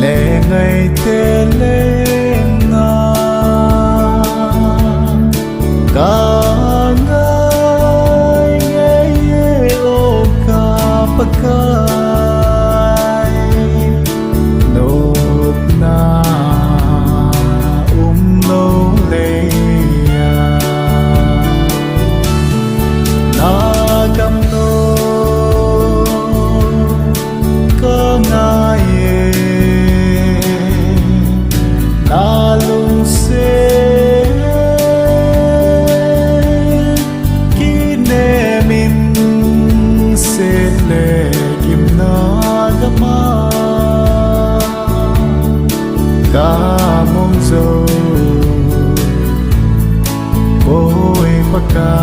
lệ ngày tê lên na cả ngày nghe ô ca pakai nốt na nô lê na cầm nô có ngài na lung se ki ne min se le kim na gama ca mong zo ôi baka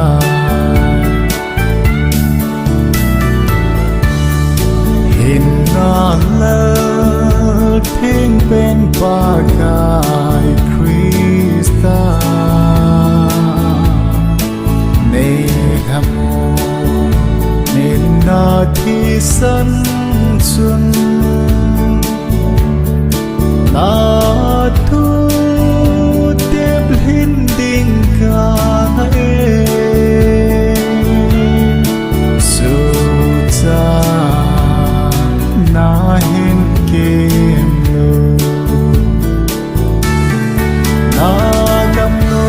hin na lơ thinh bên baka Krista ne hamo nên na thi sân xuân na thu tiếp hin đinh ca e su cha na hin kim lu na gam no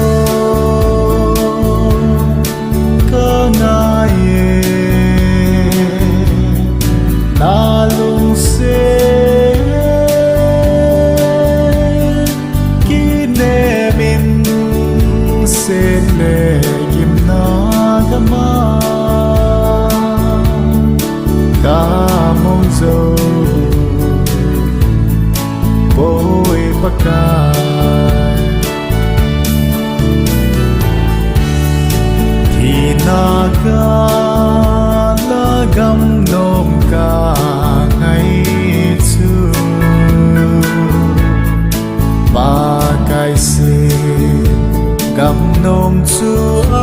ca na ye na lung se ki ne min se le kim na gama ca mong zo bôi baka khi na ca la gam nom ca ngày xưa ba cái si gam nom chu a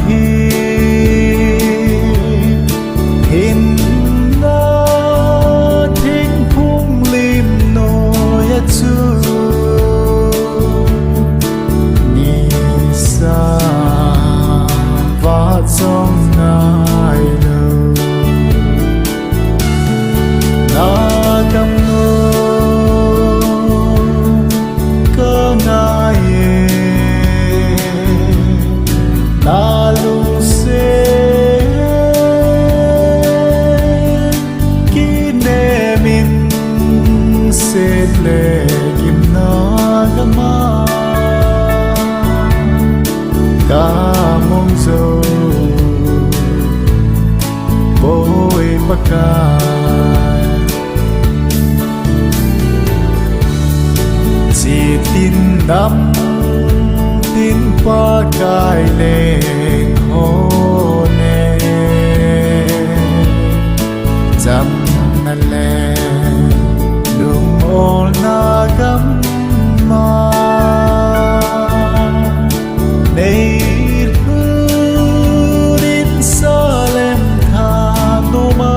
hi hin na thinh phung lim noi chu ni sa va trong nai lo na gam no ca nai na lung se ki ne min se le kim na gama ca mong zo bôi baka chỉ tin đắm tin qua cái lên hồ nè chăm nà lè đường ô na gắm ma đây hư đến sa lem tha nô ma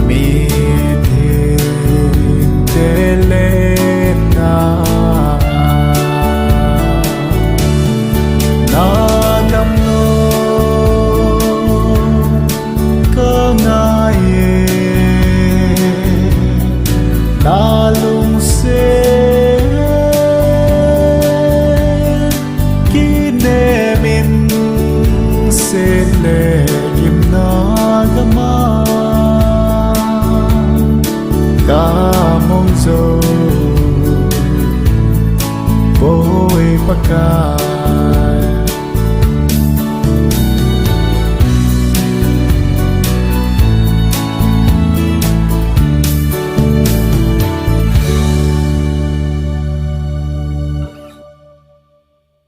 mi thiên tê lên na na gam no ca na ye na lung se ki ne min se le kim na gama ca mong zo bôi baka